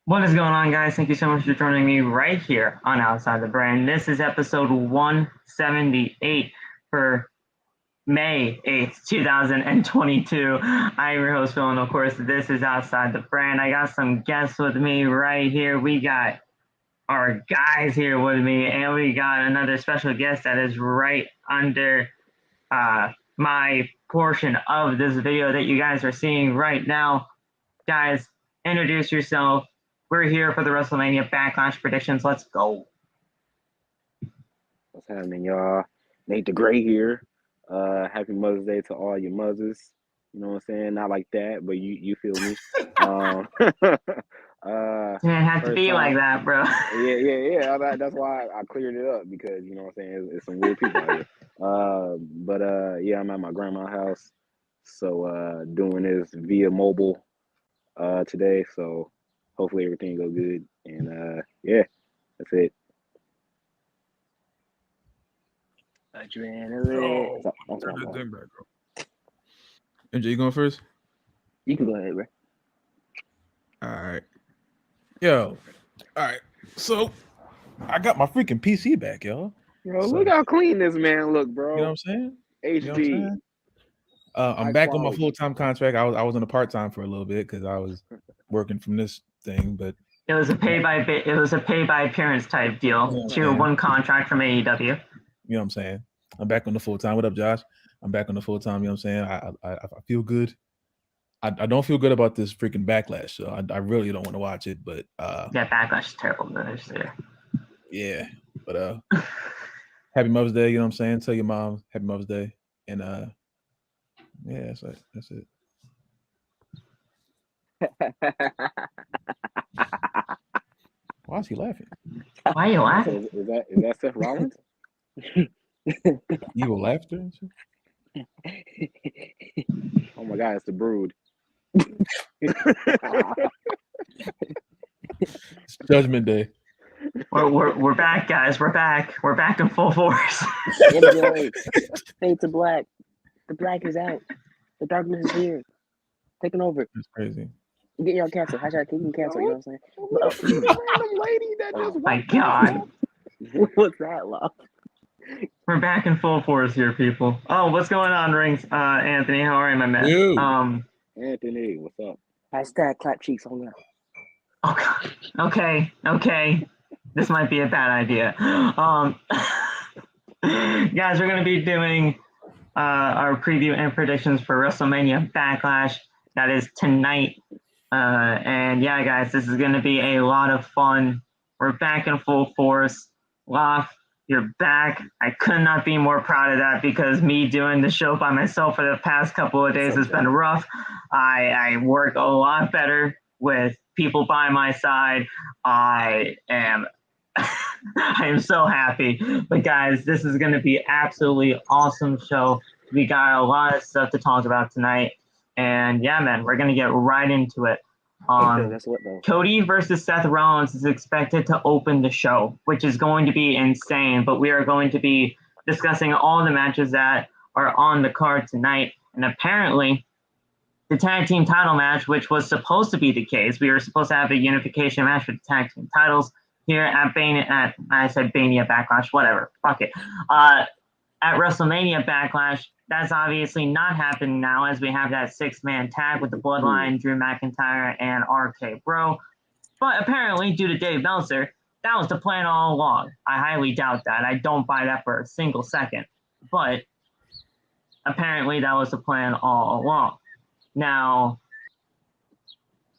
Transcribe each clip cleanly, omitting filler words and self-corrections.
What is going on, guys? Thank you so much for joining me right here on Outside the Brand. This is episode 178 for May 8th, 2022. I'm your host, Phil, and of course, this is Outside the Brand. I got some guests with me right here. We got our guys here with me, and we got another special guest that is right under my portion of this video that you guys are seeing right now. Guys, introduce yourself. We're here for the WrestleMania Backlash predictions. Let's go. What's happening, y'all? Nate the Gray here. Happy Mother's Day to all your mothers. You know what I'm saying? Not like that, but you feel me. Didn't have to be like that, bro. Yeah. That's why I cleared it up because you know what I'm saying. It's some weird people out here. Yeah, I'm at my grandma's house, so doing this via mobile today. So hopefully everything go good, and yeah, that's it. Adrenaline. That's my fault. MJ, you going first? You can go ahead, bro. All right. Yo. All right. So I got my freaking PC back, y'all. Bro, look how clean this man look, bro. You know what I'm saying? HD. You know what I'm saying? I'm back on my full-time contract. I was on a part-time for a little bit because I was working from this thing, but It was a pay by appearance type deal. Tier 1 contract from AEW. You know what I'm saying? I'm back on the full-time. What up, Josh? I'm back on the full-time. You know what I'm saying? I feel good. I don't feel good about this freaking Backlash, so I really don't want to watch it. But yeah, Backlash is terrible. Yeah, but Happy Mother's Day. You know what I'm saying? Tell your mom Happy Mother's Day, and yeah, that's it. Why is he laughing? Why are you laughing? Is that Seth Rollins? Evil laughter. Oh my God, it's the Brood. It's Judgment Day. We're back, guys. We're back in full force. Fade to black. The black is out. The darkness is here. Taking over. It's crazy. Get y'all canceled. Hashtag keep cancel. You know what I'm saying? Random lady that just my God. What's that, love? We're back in full force here, people. Oh, what's going on, Rings? Anthony, how are you, my man? Ew. Anthony, what's up? Hashtag clap cheeks on there. Oh God. Okay. This might be a bad idea. Guys, we're gonna be doing our preview and predictions for WrestleMania Backlash. That is tonight. And yeah, guys, this is gonna be a lot of fun. We're back in full force. Loft, you're back. I could not be more proud of that because me doing the show by myself for the past couple of days has been rough. I work a lot better with people by my side. I am so happy. But guys, this is going to be absolutely awesome show. We got a lot of stuff to talk about tonight. And yeah, man, we're going to get right into it. Cody versus Seth Rollins is expected to open the show, which is going to be insane. But we are going to be discussing all the matches that are on the card tonight. And apparently, the tag team title match, which was supposed to be the case, we were supposed to have a unification match for the tag team titles here at Bania Backlash, whatever, fuck it. At WrestleMania Backlash, that's obviously not happening now as we have that 6-man tag with the Bloodline, Drew McIntyre, and RK-Bro. But apparently, due to Dave Meltzer, that was the plan all along. I highly doubt that. I don't buy that for a single second. But apparently, that was the plan all along. Now,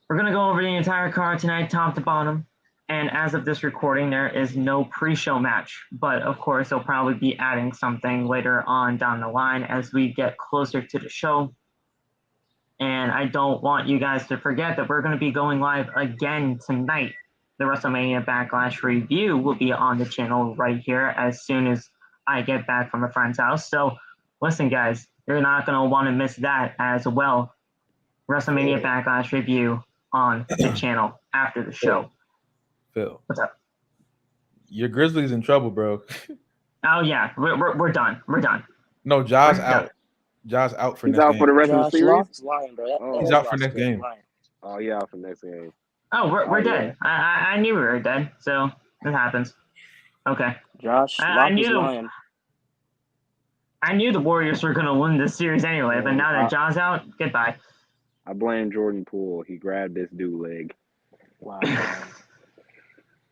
we're going to go over the entire card tonight, top to bottom. And as of this recording, there is no pre-show match. But, of course, they'll probably be adding something later on down the line as we get closer to the show. And I don't want you guys to forget that we're going to be going live again tonight. The WrestleMania Backlash review will be on the channel right here as soon as I get back from a friend's house. So, listen, guys, you're not going to want to miss that as well. WrestleMania Backlash review on the channel after the show. Phil, what's up? Your Grizzlies in trouble, bro. Oh yeah, we're done. We're done. No, Josh out. Josh out for He's next out game. for the rest of the series. Lying, bro. He's out for next game. Oh yeah, out for next game. Oh, we're Oh, dead. I knew we were dead, so it happens. Okay. Josh, I Locke is knew lying. I knew the Warriors were gonna win this series anyway, but now that John's out, goodbye. I blame Jordan Poole. He grabbed this dude leg. Wow.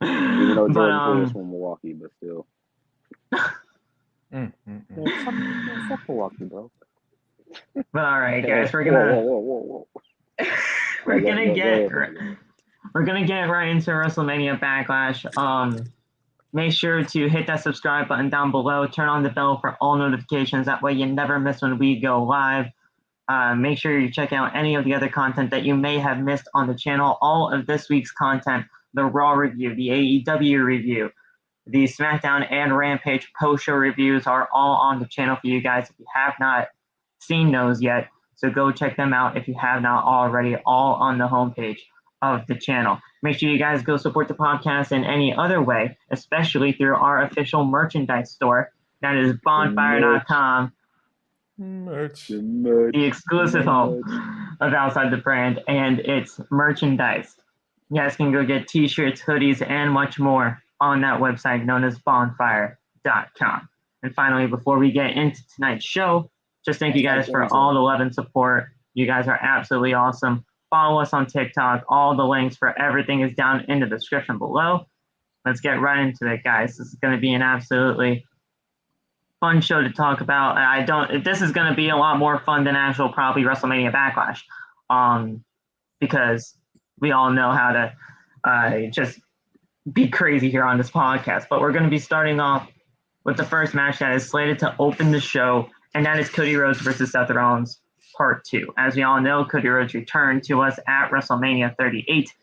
Even though But Jordan Poole is from Milwaukee, but still. Man, fuck Milwaukee, bro. But all right, guys, we're gonna we're gonna get right into WrestleMania Backlash. Make sure to hit that subscribe button down below. Turn on the bell for all notifications. That way you never miss when we go live. Make sure you check out any of the other content that you may have missed on the channel. All of this week's content, the Raw review, the AEW review, the SmackDown and Rampage post-show reviews are all on the channel for you guys if you have not seen those yet. So go check them out if you have not already, all on the homepage of the channel. Make sure you guys go support the podcast in any other way, especially through our official merchandise store. That is bonfire.com. Merch. The exclusive home of Outside the Brand and its merchandise. You guys can go get t-shirts, hoodies, and much more on that website known as bonfire.com. And finally, before we get into tonight's show, just thank you guys for all the love and support. You guys are absolutely awesome. Follow us on TikTok. All the links for everything is down in the description below. Let's get right into it, guys. This is going to be an absolutely fun show to talk about. This is going to be a lot more fun than actual probably WrestleMania Backlash, because we all know how to just be crazy here on this podcast. But we're going to be starting off with the first match that is slated to open the show, and that is Cody Rhodes versus Seth Rollins Part 2. As we all know, Cody Rhodes returned to us at WrestleMania 38,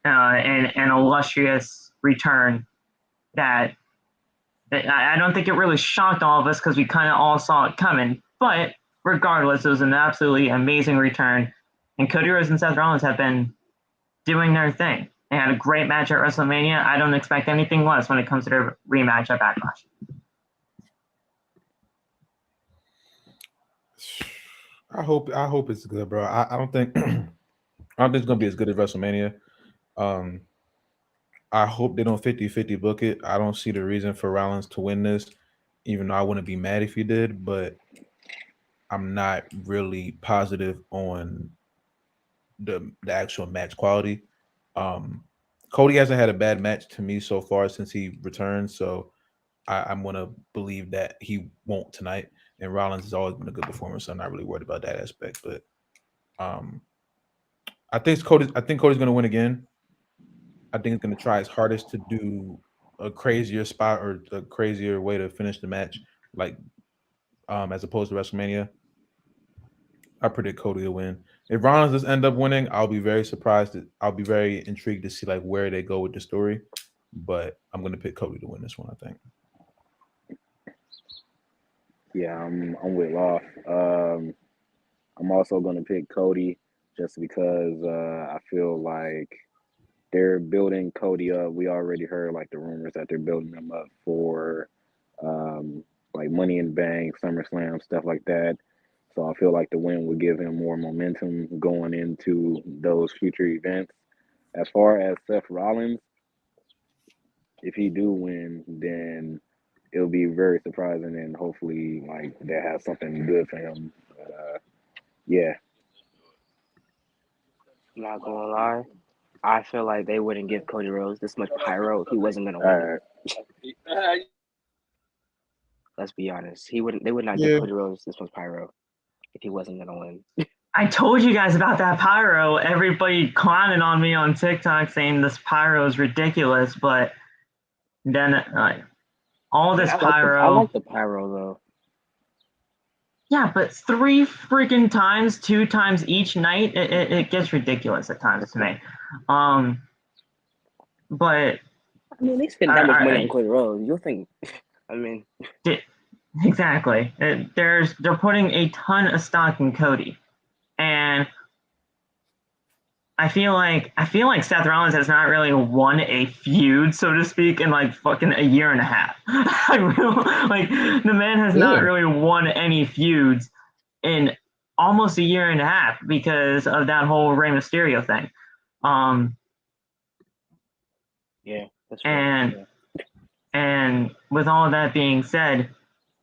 and an illustrious return that I don't think it really shocked all of us because we kind of all saw it coming. But regardless, it was an absolutely amazing return. And Cody Rhodes and Seth Rollins have been doing their thing. They had a great match at WrestleMania. I don't expect anything less when it comes to their rematch at Backlash. I hope it's good, bro. I don't think it's gonna be as good as WrestleMania. I hope they don't 50-50 book it. I don't see the reason for Rollins to win this, even though I wouldn't be mad if he did, but I'm not really positive on the actual match quality. Cody hasn't had a bad match to me so far since he returned, so I'm gonna believe that he won't tonight. And Rollins has always been a good performer, so I'm not really worried about that aspect. But I think Cody's gonna win again. I think he's going to try his hardest to do a crazier spot or a crazier way to finish the match, like as opposed to WrestleMania. I predict Cody to win. If Rollins does end up winning, I'll be very surprised. I'll be very intrigued to see like where they go with the story. But I'm going to pick Cody to win this one, I think. Yeah, I'm with Law. I'm also going to pick Cody just because I feel like they're building Cody up. We already heard like the rumors that they're building him up for like Money in the Bank, SummerSlam, stuff like that. So I feel like the win would give him more momentum going into those future events. As far as Seth Rollins, if he do win, then it'll be very surprising and hopefully like they have something good for him. But yeah. I'm not gonna lie. I feel like they wouldn't give Cody Rhodes this much pyro if he wasn't gonna win. Let's be honest. They would not give Cody Rhodes this much pyro if he wasn't gonna win. I told you guys about that pyro. Everybody clowning on me on TikTok saying this pyro is ridiculous, but then all this pyro. I like the pyro though. Yeah, but 3 freaking times, 2 times each night, it gets ridiculous at times to me. But I mean, they spend that much money on Cody Rhodes. You'll think. I mean, exactly. They're putting a ton of stock in Cody, and I feel like Seth Rollins has not really won a feud, so to speak, in like fucking a year and a half. Like the man has not really won any feuds in almost a year and a half because of that whole Rey Mysterio thing. Yeah, that's right. And with all that being said,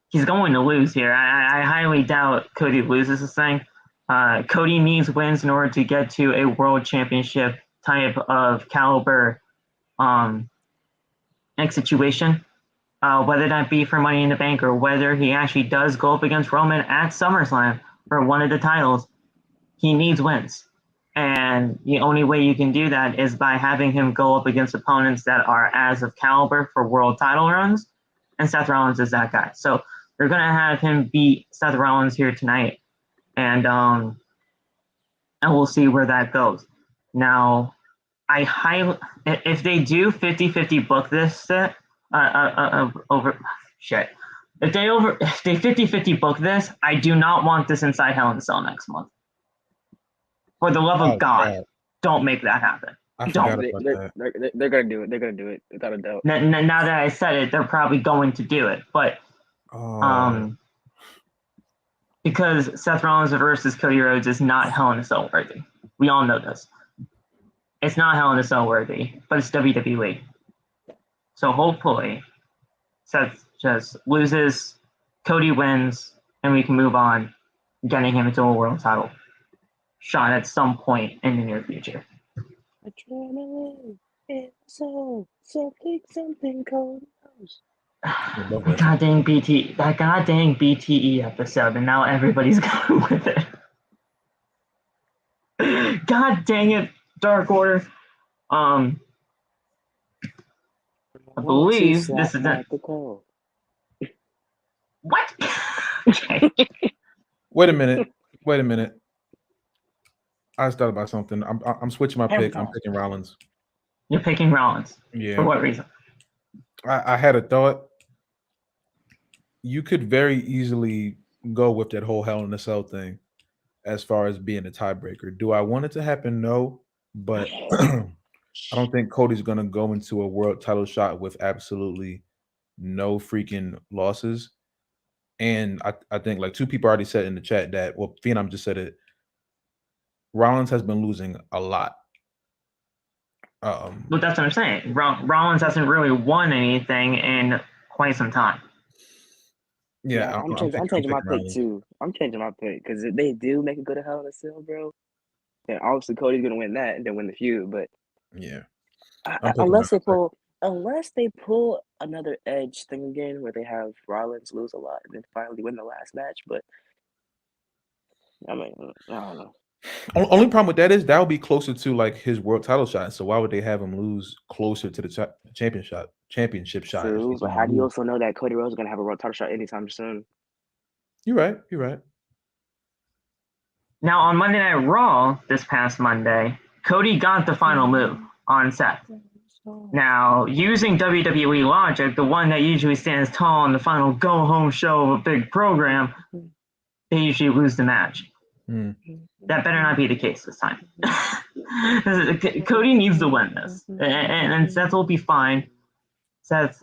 he's going to lose here. I highly doubt Cody loses this thing. Cody needs wins in order to get to a world championship type of caliber situation. Whether that be for Money in the Bank or whether he actually does go up against Roman at SummerSlam for one of the titles, he needs wins. And the only way you can do that is by having him go up against opponents that are as of caliber for world title runs. And Seth Rollins is that guy. So they're going to have him beat Seth Rollins here tonight. And we'll see where that goes. Now, if they do 50-50 book this set, over shit. If they 50-50 book this, I do not want this inside Hell in a Cell next month. For the love of God, don't make that happen. I forgot about that. They're gonna do it. They're gonna do it without a doubt. Now that I said it, they're probably going to do it. But because Seth Rollins versus Cody Rhodes is not Hell in a Cell worthy. We all know this. It's not Hell in a Cell worthy, but it's WWE. So hopefully, Seth just loses, Cody wins, and we can move on, getting him into a world title shot at some point in the near future. Adrenaline, so pick something cold. That goddamn BTE episode, and now everybody's going with it. God dang it, Dark Order. I believe this is it. What? Okay. Wait a minute. I just thought about something. I'm switching my pick. I'm picking Rollins. You're picking Rollins. Yeah. For what reason? I had a thought. You could very easily go with that whole Hell in a Cell thing as far as being a tiebreaker. Do I want it to happen? No. But I don't think Cody's going to go into a world title shot with absolutely no freaking losses. And I think like two people already said in the chat that, well, Phenom just said it. Rollins has been losing a lot. But that's what I'm saying. Rollins hasn't really won anything in quite some time. Yeah, I'm changing my pick too. I'm changing my pick because if they do make it go to Hell in a Cell, bro, then obviously Cody's gonna win that and then win the feud. But yeah, unless they pull another Edge thing again where they have Rollins lose a lot and then finally win the last match. But I mean, I don't know. Only problem with that is that would be closer to like his world title shot. So why would they have him lose closer to the championship shot? True, but how do you also know that Cody Rhodes is gonna have a world title shot anytime soon? You're right. Now on Monday Night Raw this past Monday, Cody got the final move on Seth. Now, using WWE logic, the one that usually stands tall in the final go-home show of a big program, they usually lose the match. That better not be the case this time. Cody needs to win this, and Seth will be fine. Seth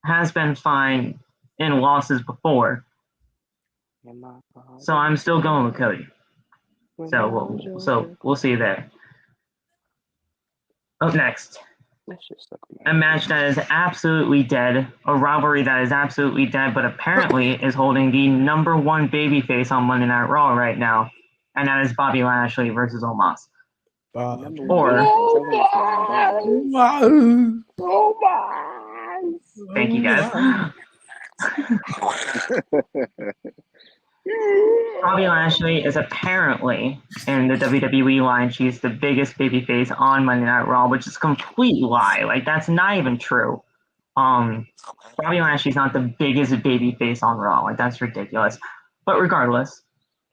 has been fine in losses before, so I'm still going with Cody. So we'll see there. Up next, a match that is absolutely dead, a rivalry that is absolutely dead, but apparently is holding the number one babyface on Monday Night Raw right now, and that is Bobby Lashley versus Omos. Thank you guys. Bobby Lashley is apparently in the WWE line. She's the biggest babyface on Monday Night Raw, which is a complete lie. Like that's not even true. Bobby Lashley's not the biggest babyface on Raw. Like that's ridiculous. But regardless,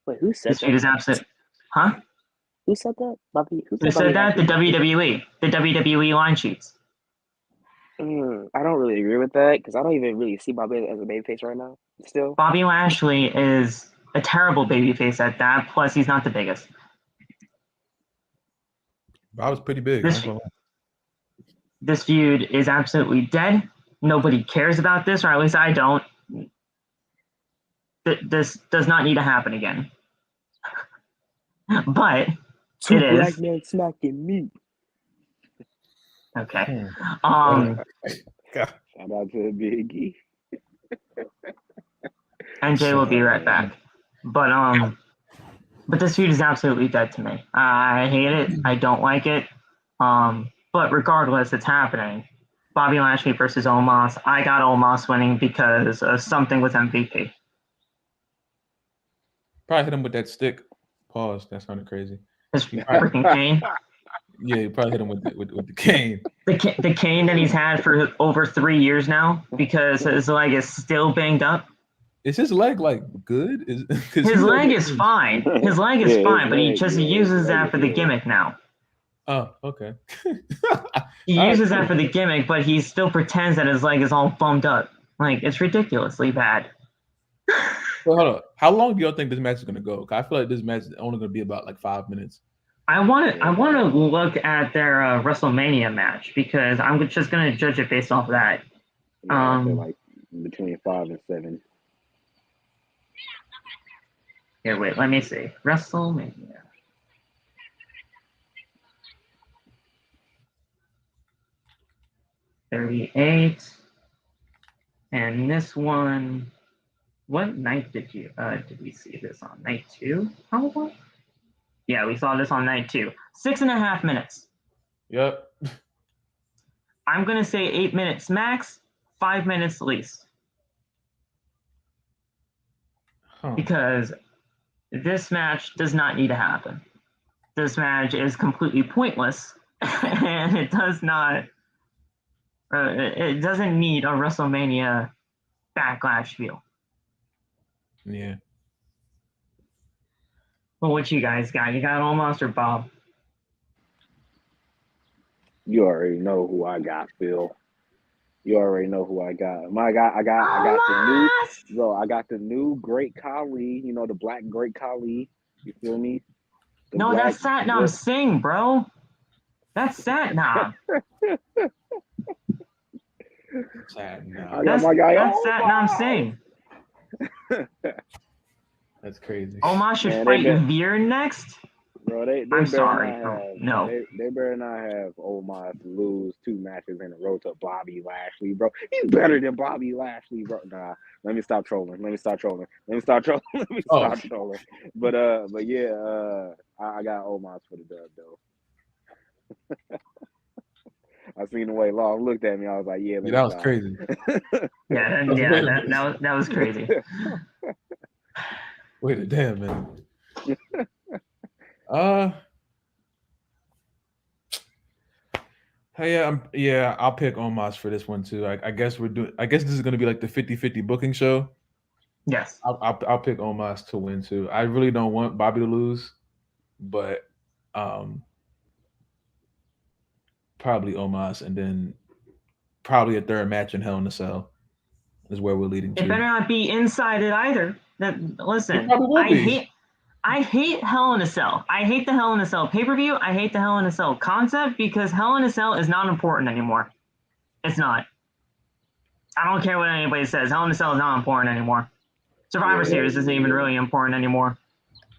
wait, who said this feud is absolute. Huh? Who said that? Bobby. Who said that? The WWE. The WWE line sheets. I don't really agree with that because I don't even really see Bobby as a babyface right now. Still, Bobby Lashley is a terrible babyface at that. Plus, he's not the biggest. Bob's pretty big. This feud is absolutely dead. Nobody cares about this, or at least I don't. This does not need to happen again. But two it black is. men smacking me. Okay. God. Shout out to Big E. NJ will be right back. But this feud is absolutely dead to me. I hate it. I don't like it. But regardless, it's happening. Bobby Lashley versus Omos. I got Omos winning because of something with MVP. Probably hit him with that stick. Pause. That sounded crazy. His freaking cane. Yeah, you probably hit him with the cane. The cane that he's had for over 3 years now because his leg is still banged up. Is his leg like good? His leg is fine. His leg is fine, but he just uses that for the gimmick now. Oh, okay. He uses that for the gimmick, but he still pretends that his leg is all bummed up. Like, it's ridiculously bad. Well, hold on. How long do y'all think this match is gonna go? I feel like this match is only gonna be about like 5 minutes. I want to look at their WrestleMania match because I'm just gonna judge it based off of that. Yeah, I feel like between 5 and 7. Here, wait, let me see. WrestleMania. $38. And this one, what night did we see this on? Night 2, probably? Yeah, we saw this on night 2. 6.5 minutes. Yep. I'm gonna say 8 minutes max, 5 minutes least. Because this match does not need to happen. This match is completely pointless, and it does not. It doesn't need a WrestleMania Backlash feel. Yeah. Well, what you guys got? You got Omos or Bob? You already know who I got, Phil. You already know who I got. I got the new Great Khali. You know, the Black Great Khali. You feel me? No, that's Satnam Singh, bro. That's Satnam. I got my guy. That's Satnam Singh. That's crazy. Omos should fight Veer next. Bro, they I'm sorry. No. They better not have Omos lose 2 matches in a row to Bobby Lashley, bro. He's better than Bobby Lashley, bro. Nah, let me stop trolling. But yeah, I got Omos for the dub though. I seen the way Long looked at me. I was like, yeah, that was crazy. that was crazy. Wait a damn minute. I'll pick Omos for this one too. I guess this is gonna be like the 50-50 booking show. Yes. I'll pick Omos to win too. I really don't want Bobby to lose, but probably Omos, and then probably a third match in Hell in a Cell is where we're leading to. It better not be inside it either. Listen, I hate Hell in a Cell. I hate the Hell in a Cell pay-per-view. I hate the Hell in a Cell concept because Hell in a Cell is not important anymore. It's not. I don't care what anybody says. Hell in a Cell is not important anymore. Survivor Series isn't even really important anymore.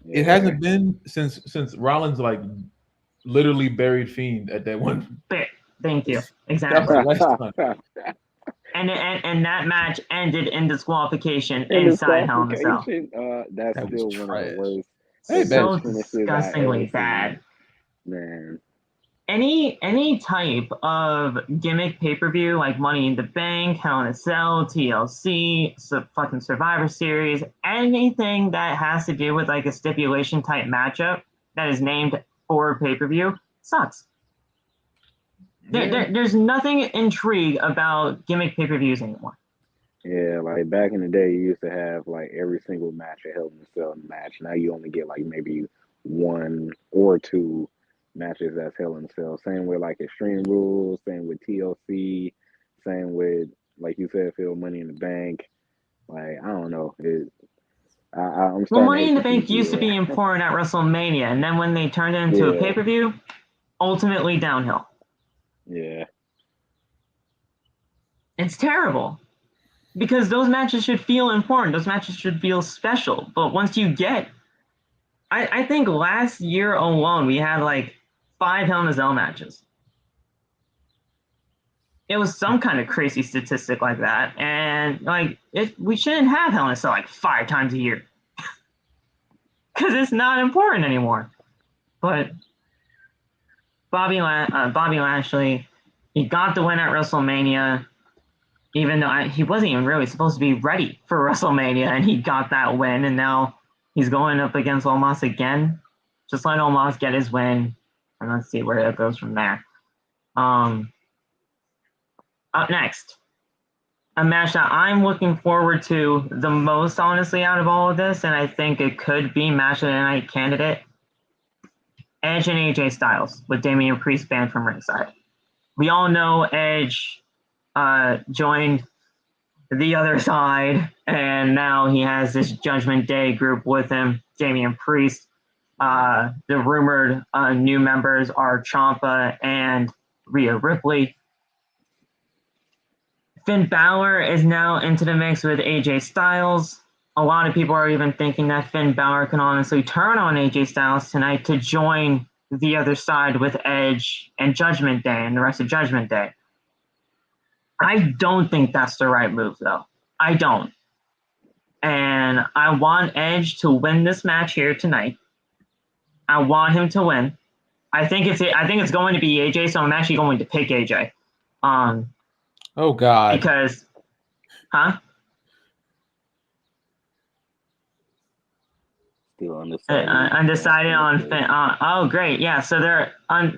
It hasn't been since Rollins like literally buried Fiend at that one. Thank you. Exactly. That was the last time. And that match ended in disqualification inside Hell in a Cell. That's still one of the worst. So disgustingly bad. Man. Any type of gimmick pay-per-view like Money in the Bank, Hell in a Cell, TLC, fucking Survivor Series, anything that has to do with like a stipulation type matchup that is named for pay-per-view sucks. There's nothing intrigue about gimmick pay-per-views anymore. Yeah, like back in the day, you used to have like every single match a Hell in a Cell match. Now you only get like maybe 1 or 2 matches that's Hell in a Cell. Same with like Extreme Rules, same with TLC, same with, like you said, Phil, Money in the Bank. Like, I don't know. Money in the Bank used to be important at WrestleMania, and then when they turned it into a pay-per-view, ultimately downhill. Yeah. It's terrible. Because those matches should feel important. Those matches should feel special. But once you get... I think last year alone, we had like 5 Hell in a Cell matches. It was some kind of crazy statistic like that, and like we shouldn't have Hell in a Cell like 5 times a year because it's not important anymore. But Bobby Lashley, he got the win at WrestleMania, even though he wasn't even really supposed to be ready for WrestleMania, and he got that win, and now he's going up against Omos again. Just let Omos get his win, and let's see where it goes from there. Up next, a match that I'm looking forward to the most, honestly, out of all of this, and I think it could be match of the night candidate. Edge and AJ Styles with Damian Priest banned from ringside. We all know Edge joined the other side, and now he has this Judgment Day group with him, Damian Priest. The rumored new members are Ciampa and Rhea Ripley. Finn Balor is now into the mix with AJ Styles. A lot of people are even thinking that Finn Balor can honestly turn on AJ Styles tonight to join the other side with Edge and Judgment Day and the rest of Judgment Day. I don't think that's the right move, though. I don't. And I want Edge to win this match here tonight. I want him to win. I think it's going to be AJ, so I'm actually going to pick AJ. Oh God. Because, Still undecided. Undecided on Finn. Oh, great. Yeah. So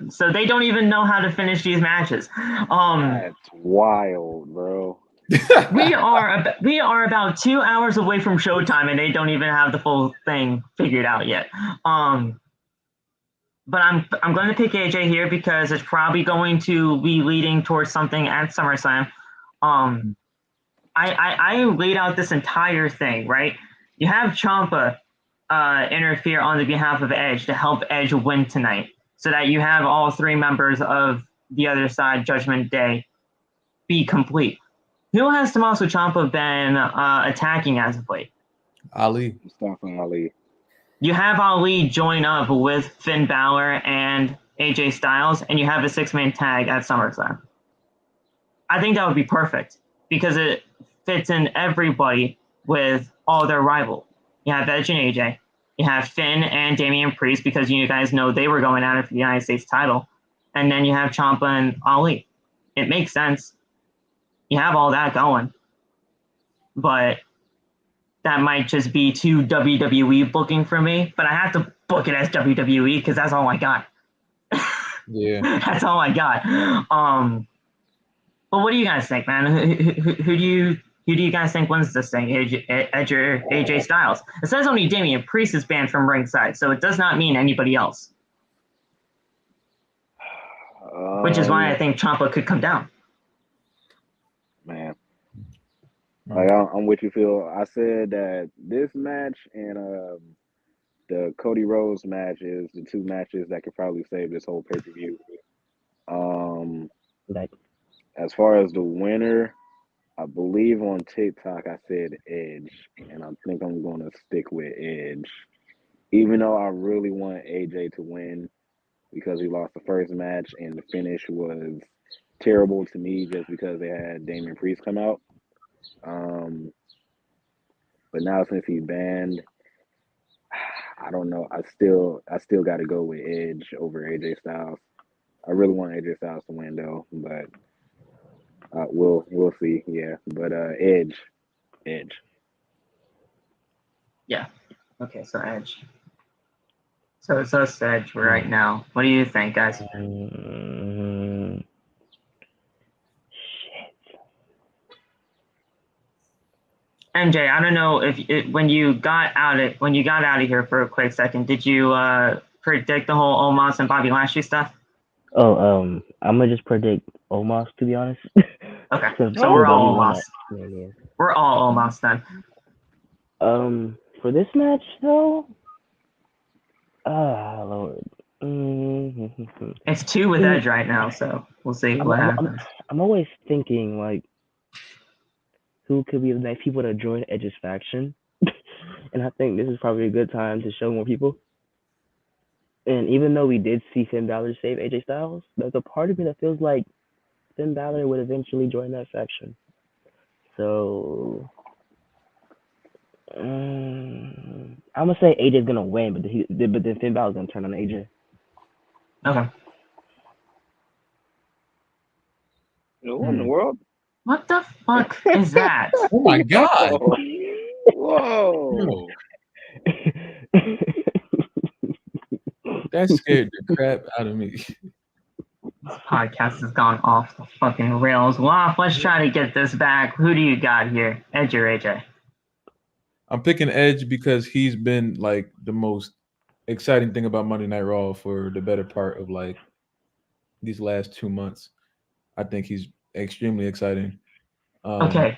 so they don't even know how to finish these matches. That's wild, bro. we are about 2 hours away from showtime, and they don't even have the full thing figured out yet. But I'm going to pick AJ here because it's probably going to be leading towards something at SummerSlam. I laid out this entire thing, right? You have Ciampa interfere on the behalf of Edge to help Edge win tonight, so that you have all 3 members of the other side, Judgment Day, be complete. Who has Tommaso Ciampa been attacking as of late? Ali. Mustafa Ali. You have Ali join up with Finn Balor and AJ Styles, and you have a 6-man tag at SummerSlam. I think that would be perfect because it fits in everybody with all their rivals. You have Edge and AJ. You have Finn and Damian Priest because you guys know they were going at it for the United States title. And then you have Ciampa and Ali. It makes sense. You have all that going. But that might just be too WWE booking for me. But I have to book it as WWE because that's all I got. Yeah. That's all I got. But what do you guys think, man? Who do you guys think wins this thing? Edge or AJ Styles? It says only Damian Priest is banned from ringside, so it does not mean anybody else. Which is why I think Ciampa could come down. Man. Like I'm with you, Phil. I said that this match and the Cody Rhodes match is the 2 matches that could probably save this whole pay-per-view. As far as the winner, I believe on TikTok I said Edge, and I think I'm going to stick with Edge. Even though I really want AJ to win because he lost the first match and the finish was terrible to me just because they had Damian Priest come out. But now since he's banned, I don't know. I still got to go with Edge over AJ Styles. I really want AJ Styles to win though, but we'll see. Yeah, but Edge. Yeah. Okay, so Edge. So it's us Edge right now. What do you think, guys? Shit. MJ, I don't know if when you got out of here for a quick second, did you predict the whole Omos and Bobby Lashley stuff? Oh, I'm gonna just predict Omos, to be honest. Okay, so we're all Omos. Yeah. We're all Omos then. For this match though, Lord. It's 2 with Edge right now, so we'll see what happens. I'm always thinking like, who could be the next people to join Edge's faction, and I think this is probably a good time to show more people. And even though we did see Finn Balor save AJ Styles, there's a part of me that feels like Finn Balor would eventually join that faction. So I'm gonna say AJ's gonna win, but then Finn Balor's gonna turn on AJ. Okay. What in the world? What the fuck is that? Oh my god! Whoa. That scared the crap out of me. This podcast has gone off the fucking rails. Loff, let's try to get this back. Who do you got here? Edge or AJ? I'm picking Edge because he's been like the most exciting thing about Monday Night Raw for the better part of like these last 2 months. I think he's extremely exciting. Okay,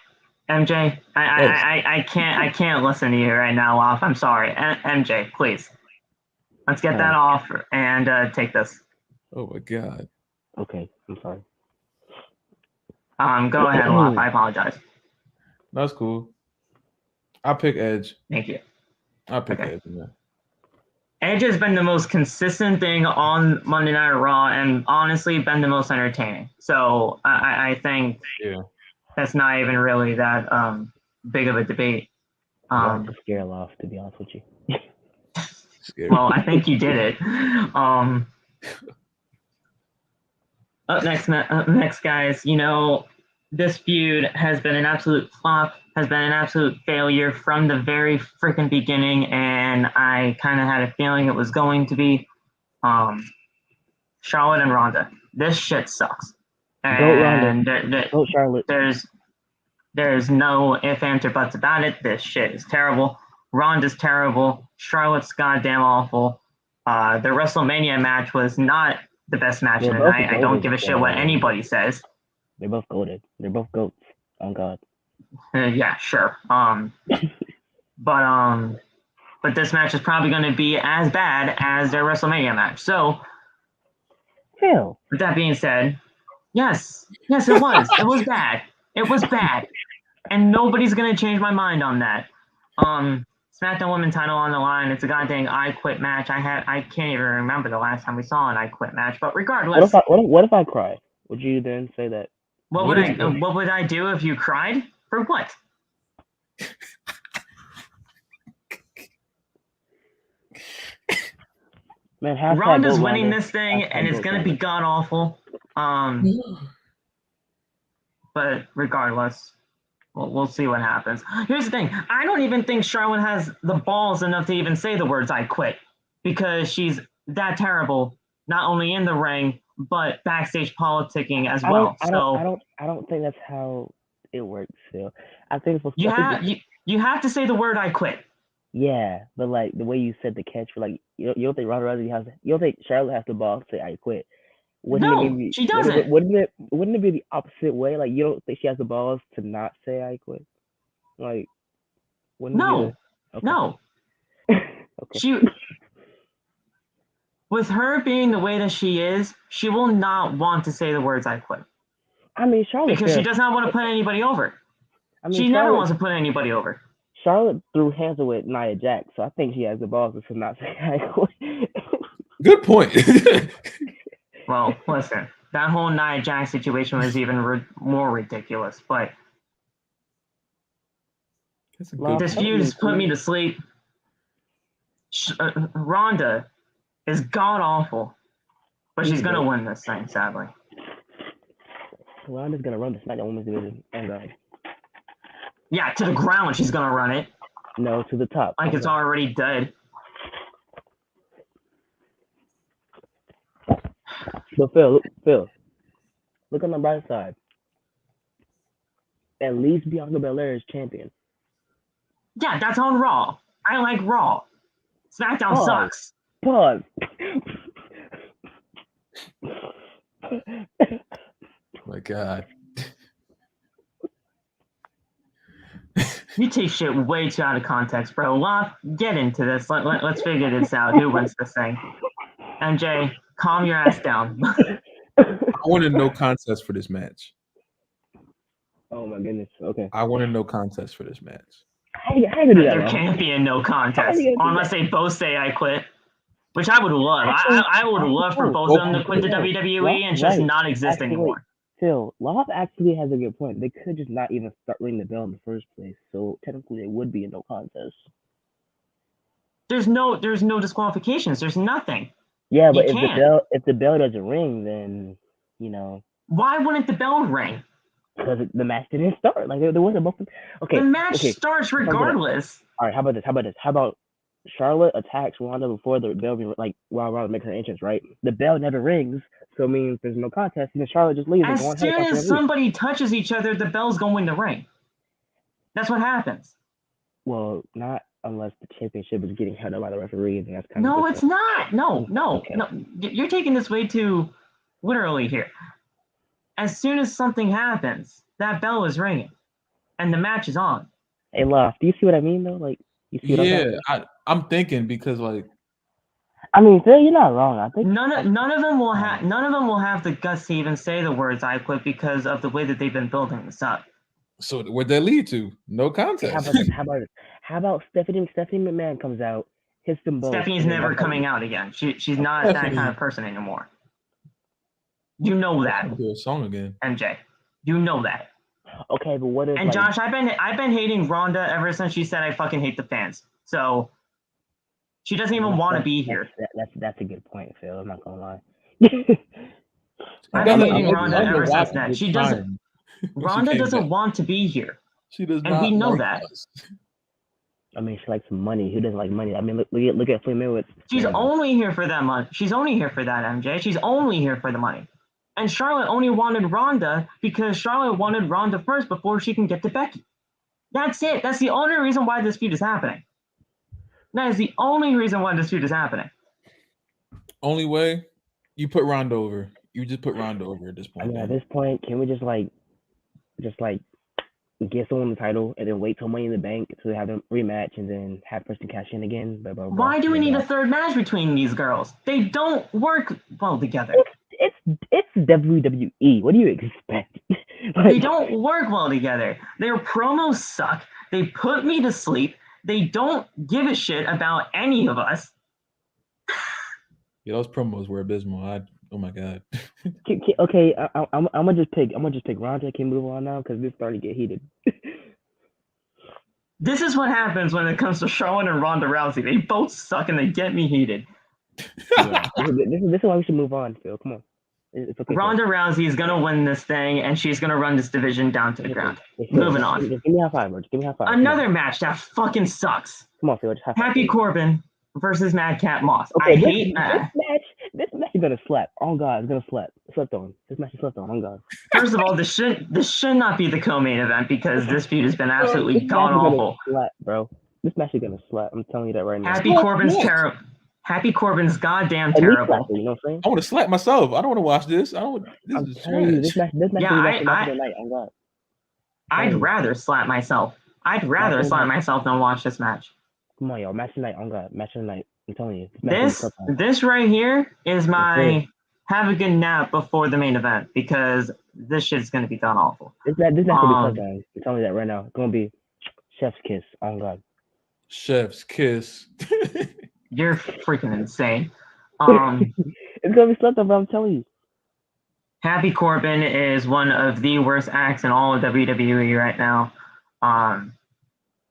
MJ, I can't listen to you right now, Loff. I'm sorry, MJ, please. Let's get that off and take this. Oh my god. Okay, I'm sorry. Go ahead, Loff. I apologize. That's cool. I'll pick Edge. Thank you. I'll pick Okay. Edge. Man. Edge has been the most consistent thing on Monday Night Raw and honestly been the most entertaining. So I think that's not even really that big of a debate. To scare Loft, to be honest with you. Well, I think you did it. Up next, guys, you know, this feud has been an absolute flop, has been an absolute failure from the very freaking beginning, and I kind of had a feeling it was going to be Charlotte and Ronda. This shit sucks. And Go Charlotte. There's no ifs, ands, or buts about it. This shit is terrible. Ronda's terrible. Charlotte's goddamn awful. The WrestleMania match was not the best match of the night. I don't give a shit what anybody says. They're both goated. They're both goats. Oh God. Yeah, sure. But this match is probably going to be as bad as their WrestleMania match. So, with that being said, yes, it was. It was bad. It was bad, and nobody's going to change my mind on that. SmackDown Women's title on the line. It's a goddamn I Quit match. I can't even remember the last time we saw an I Quit match. But regardless, what if I cry? Would you then say that? What would I do if you cried? For what? Man, Ronda's winning this thing, and it's gonna be god awful. But regardless, we'll see what happens. Here's the thing: I don't even think Charlotte has the balls enough to even say the words "I quit," because she's that terrible, not only in the ring but backstage politicking as well. I don't think that's how it works, Phil. I think you have to say the word "I quit." Yeah, but like the way you said the catch for like you don't think Ronda Rousey you don't think Charlotte has the balls to say I quit? She doesn't. Wouldn't it be the opposite way? Like you don't think she has the balls to not say I quit? Like no. Okay. With her being the way that she is, she will not want to say the words "I quit." I mean, Charlotte because she does not want to put anybody over. I mean, she never wants to put anybody over. Charlotte threw hands with Nia Jax, so I think she has the balls to not say I quit. Good point. Well, listen, that whole Nia Jax situation was even more ridiculous. But this feud has put me to sleep. Ronda is god awful, but she's gonna win this thing, sadly. Ronda's gonna run the SmackDown Women's Division. Oh God. Yeah, to the ground she's gonna run it. No, to the top. Like it's already dead. But Phil, look on the bright side. At least Bianca Belair is champion. Yeah, that's on Raw. I like Raw. SmackDown sucks. Pause. Oh my God. You take shit way too out of context, bro. Get into this. Let's figure this out. Who wins this thing? MJ, calm your ass down. I want a no contest for this match. Oh my goodness. Okay. I want a no contest for this match. There can't be a no contest unless they both say I quit, which I would love. I would love for both of them to quit the WWE and just not exist anymore. Phil, Loft actually has a good point. They could just not even start ringing the bell in the first place, so technically it would be a no contest. There's no disqualifications. There's nothing. Yeah, but You if the bell doesn't ring, then why wouldn't the bell ring? because the match didn't start. Like there wasn't both. Okay, The match okay. starts regardless. All right, how about this? How about Charlotte attacks Ronda before the bell while Ronda makes her entrance, right? The bell never rings, so it means there's no contest, and then Charlotte just leaves and As go on soon helicopter as and leave. somebody touches each other, the bell's going to ring. That's what happens. Well, not unless the championship is getting held up by the referees, and that's kind of No, different. it's not. No. Okay. No. You're taking this way too literally here. As soon as something happens, that bell is ringing, and the match is on. Hey, Love, do you see what I mean though? Like, you see what I'm saying? I'm thinking because like, I mean, Phil, you're not wrong. I think none of them will have the guts to even say the words "I quit" because of the way that they've been building this up. so where'd that lead to? No contest. How about Stephanie McMahon comes out, hits them both. Stephanie's never coming out again. She's not that kind of person anymore. You know that. Do a song again. MJ. You know that. Okay, but what if? And Josh, I've been hating Ronda ever since she said I fucking hate the fans. So she doesn't even want to be here. That's a good point, Phil. I'm not gonna lie. I've been hating Ronda ever since that. She doesn't. Ronda doesn't want to be here. She does not. And we know that. I mean, she likes money. Who doesn't like money? I mean, look at Flynn Mayweather. She's only here for that money. She's only here for that, MJ. She's only here for the money. And Charlotte only wanted Ronda because Charlotte wanted Ronda first before she can get to Becky. That's it. That's the only reason why this feud is happening. That is the only reason why this feud is happening. Only way you put Ronda over. You just put Ronda over at this point. I mean, at this point, can we just get someone the title and then wait till Money in the Bank to have them rematch and then have person cash in again? Why do we need a third match between these girls? They don't work well together. It's WWE. What do you expect? They don't work well together. Their promos suck. They put me to sleep. They don't give a shit about any of us. Yeah, those promos were abysmal. Oh my god. Okay, I'm gonna just pick Ronda. Can move on now because this starting to get heated. This is what happens when it comes to Charlotte and Ronda Rousey. They both suck and they get me heated. Yeah, this is why we should move on, Phil. Come on. It's okay, Ronda Rousey is gonna win this thing, and she's gonna run this division down to the ground. Moving on. Just give me a high five, bro. Just give me a high five. Another match that fucking sucks. Come on, Phil. Just high five. Happy Corbin versus Madcap Moss. Okay, I hate that. This match is gonna slap. Oh God, it's gonna slap. Slept on. This match is slept on. Oh God. First of all, this should not be the co-main event because this feud has been absolutely god awful. Slap, bro. This match is gonna slap. I'm telling you that right now. Happy Corbin's terrible. Happy Corbin's goddamn terrible. You know what I'm saying? I want to slap myself. I don't want to watch this. I'm telling you, this match is match of the night. Oh God. I'd rather slap myself. I'd rather slap myself than watch this match. Come on, y'all. Match of the night. Oh God. Match of the night. I'm telling you. This right here is my have a good nap before the main event because this shit's gonna be done awful. This match gonna be tough, guys. I'm telling you that right now. It's gonna be chef's kiss. Oh God. Chef's kiss. You're freaking insane. It's gonna be slept on, but I'm telling you. Happy Corbin is one of the worst acts in all of WWE right now.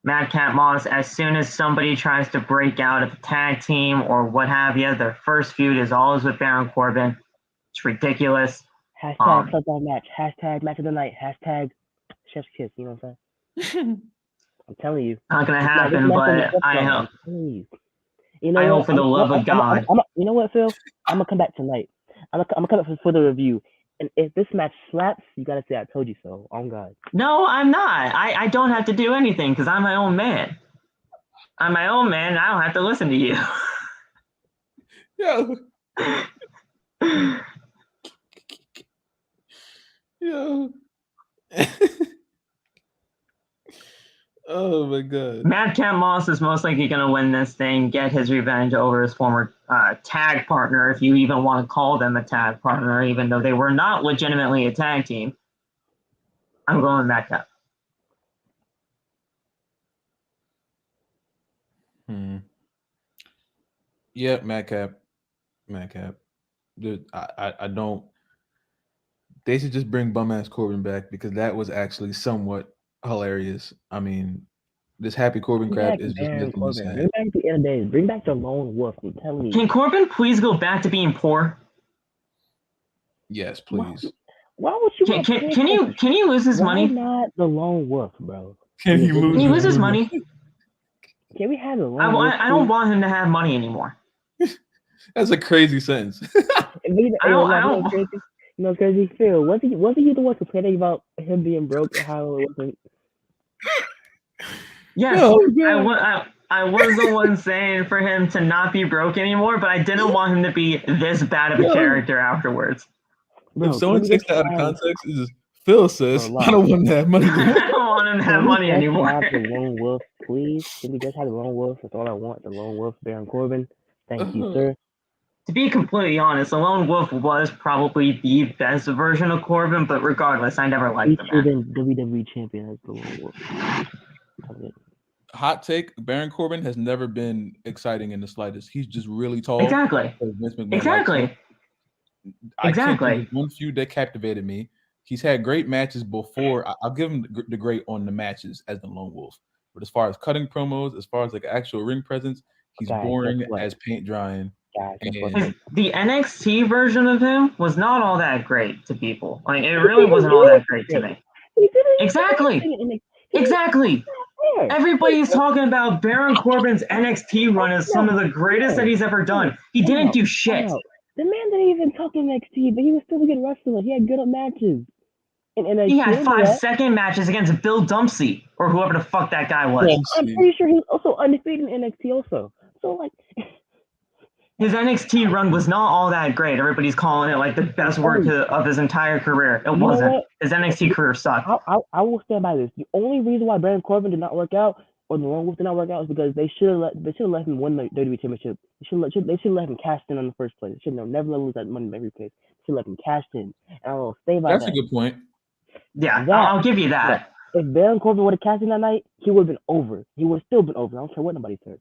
Madcap Moss, as soon as somebody tries to break out of the tag team or what have you, their first feud is always with Baron Corbin. It's ridiculous. Hashtag slept on match. Hashtag match of the night. Hashtag chef's kiss. You know what I'm saying? I'm telling you. Not gonna happen, but I hope. I hope for the love of God. You know what, Phil? I'm gonna come back tonight. I'm gonna come back for the review. And if this match slaps, you gotta say I told you so. On God. No, I'm not. I don't have to do anything because I'm my own man. I'm my own man, and I don't have to listen to you. Yo. Yo. Oh my God. Madcap Moss is most likely going to win this thing, get his revenge over his former tag partner, if you even want to call them a tag partner, even though they were not legitimately a tag team. I'm going Madcap. Yeah, Madcap. Dude, I don't. They should just bring bum ass Corbin back because that was actually somewhat hilarious. I mean, this happy Corbin Bring crap back is just Baron making me Corbin. sad. Bring back the end of days. Bring back the Lone Wolf. I'm telling you. Can Corbin please go back to being poor? Yes, Why, please. why would you want Can you lose his Why money? not the Lone Wolf, bro? Can he lose? Can you lose his money? Can we have the Lone Wolf? I don't want him to have money anymore. That's a crazy sentence. You know what's crazy? Phil, wasn't he the one complaining about him being broke and how it wasn't? Yes, No, I was the one saying for him to not be broke anymore, but I didn't want him to be this bad of a character afterwards. If someone takes that out of context, it's just Phil says, I don't want to have money. I don't want him to have money anymore. Have the Lone Wolf, please? Can we just have the Lone Wolf? That's all I want. The Lone Wolf, Baron Corbin. Thank you, sir. To be completely honest, the Lone Wolf was probably the best version of Corbin, but regardless, I never liked him. He's been WWE champion as the Lone Wolf. Hot take: Baron Corbin has never been exciting in the slightest. He's just really tall. Exactly. Exactly. I can't think of one feud that captivated me. He's had great matches before. I'll give him the great on the matches as the Lone Wolf. But as far as cutting promos, as far as like actual ring presence, he's boring as paint drying. The NXT version of him was not all that great to people. Like it really wasn't all that great to me. Exactly. Everybody's talking about Baron Corbin's NXT run as some of the greatest that he's ever done. He didn't do shit. The man didn't even talk NXT, but he was still a good wrestler. He had good matches. He had 5-second matches against Bill Dumpsey or whoever the fuck that guy was. I'm pretty sure he's also undefeated in NXT also. So like his NXT run was not all that great. Everybody's calling it like the best work of his entire carear. It wasn't. His NXT career sucked. I will stand by this. The only reason why Baron Corbin did not work out or the Lone Wolf did not work out is because they should have let him win the WWE Championship. They should have let him cash in on the first place. They should have never let him lose that money in every place. They should let him cash in. And I will stay by that. That's a good point. Yeah, I'll give you that. If Baron Corbin would have cashed in that night, he would have been over. He would have still been over. I don't care what nobody says.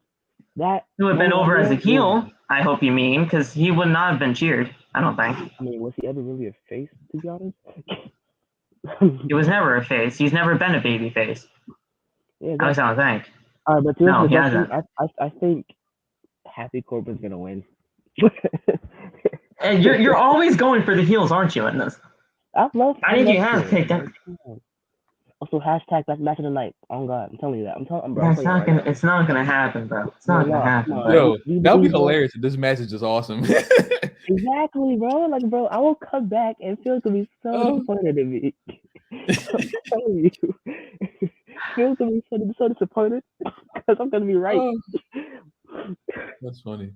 He would have been over as a heel, I hope you mean, because he would not have been cheered, I don't think. I mean, was he ever really a face, to be honest? He was never a face. He's never been a baby face. Yeah, I don't think. All right, but no, he hasn't. I think Happy Corbin's going to win. And you're always going for the heels, aren't you, in this? I think you have picked that. Also, hashtag best match of the night. Oh God, I'm telling you that. It's not gonna happen, bro. It's not gonna happen. Yo, that would be hilarious. This match is just awesome. Exactly, bro. Like, bro, I will come back and Phil's gonna be so disappointed in me. I'm telling you, Phil's gonna be so disappointed because I'm gonna be right. That's funny.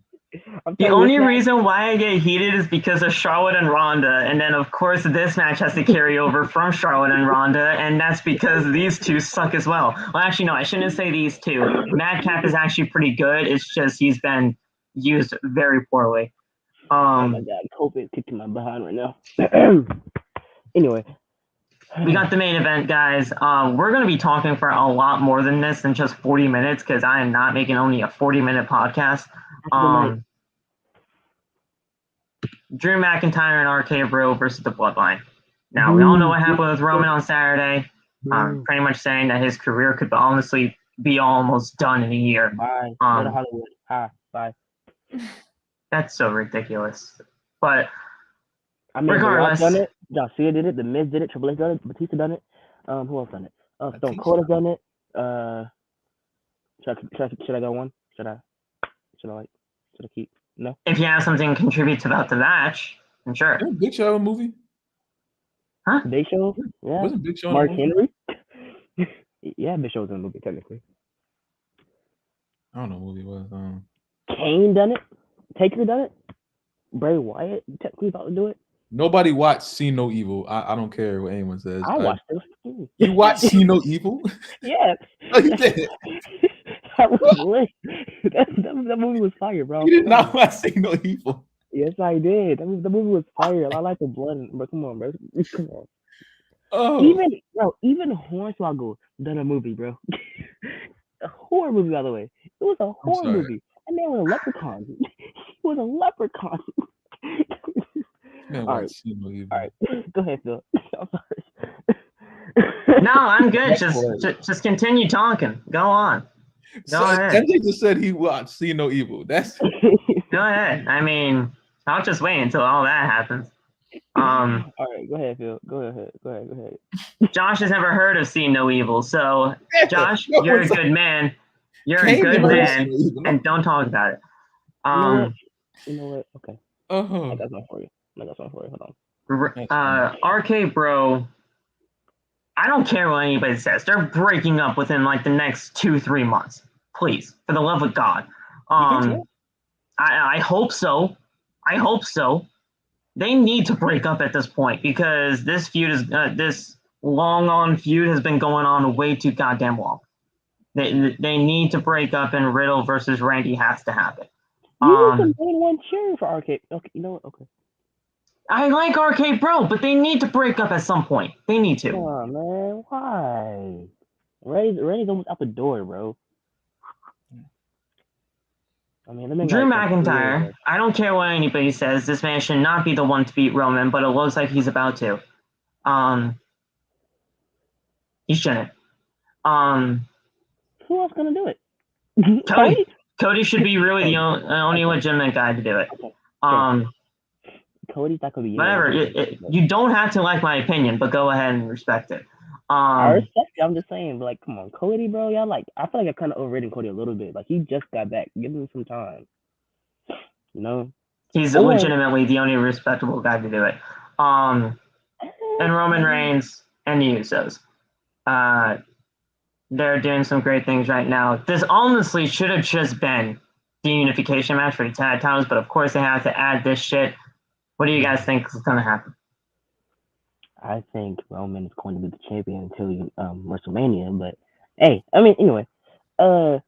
The only reason why I get heated is because of Charlotte and Ronda, and then of course this match has to carry over from Charlotte and Ronda, and that's because these two suck as well. Well, actually, no, I shouldn't say these two. Madcap is actually pretty good. It's just he's been used very poorly. Oh my God, COVID kicking my behind right now. Anyway, we got the main event, guys. We're going to be talking for a lot more than this than just 40 minutes because I am not making only a 40-minute podcast. Drew McIntyre and RK-Bro versus the Bloodline. Now, we all know what happened with Roman on Saturday. Pretty much saying that his career could honestly be almost done in a year. Bye. Go to Hollywood. Bye. That's so ridiculous. But I mean, regardless, done it. John Cena did it. The Miz did it. Triple H done it. Batista done it. Who else done it? Stone Cold has done it. Should I go one? Should I keep? No. If you have something to contribute about the match, I'm sure. Didn't Big Show have a movie? Huh? Big Show? Yeah. Wasn't Big Show Mark Henry? Yeah, Big Show was in the movie technically. I don't know what movie it was. Kane done it. Taker done it. Bray Wyatt technically about to do it. Nobody watched See No Evil. I don't care what anyone says. I watched it. You watched See No Evil? Yeah. Oh, you did. That was lit. That movie was fire, bro. You did not watch See No Evil. Yes, I did. The movie was fire. I like the blood, but come on, bro. Come on. Oh. Even Hornswoggle done a movie, bro. A horror movie, by the way. It was a horror movie. And there was a leprechaun. He was a leprechaun. Man, All right. See No Evil. All right, go ahead, Phil. I'm sorry. No, I'm good. Next Just, one. just continue talking. Go on. Go ahead. MJ just said he watched See No Evil. That's Go ahead. I mean, I'll just wait until all that happens. All right, go ahead, Phil. Go ahead. Josh has never heard of See No Evil, so Josh, No, you're a it's good man. You're a Kane good never man, seen No Evil, no. and don't talk about it. You know what? Okay, uh-huh. I got something for you. Hold on. RK-Bro, I don't care what anybody says. They're breaking up within like the next 2-3 months. Please, for the love of God. You think so? I hope so. I hope so. They need to break up at this point because this feud is this long-on feud has been going on way too goddamn long. They need to break up, and Riddle versus Randy has to happen. You were the main one cheering for RK. Okay, you know what? Okay. I like RK-Bro, but they need to break up at some point. They need to. Come on, man. Why? Randy's almost out the door, bro. I mean, Drew McIntyre, I don't care what anybody says, this man should not be the one to beat Roman, but it looks like he's about to. He shouldn't. Who else gonna do it? Cody. Cody should be really the only legitimate guy to do it. Cody's not gonna be. Whatever. You don't have to like my opinion, but go ahead and respect it. I respect it. I'm just saying, but like, come on, Cody, bro. Y'all like, I feel like I kind of overrated Cody a little bit. Like, he just got back. Give him some time. You know. He's legitimately the only respectable guy to do it. And Roman Reigns and the Usos. They're doing some great things right now. This honestly should have just been the unification match for the tag titles, but of course they have to add this shit. What do you guys think is going to happen? I think Roman is going to be the champion until WrestleMania, but hey, I mean, anyway, I'm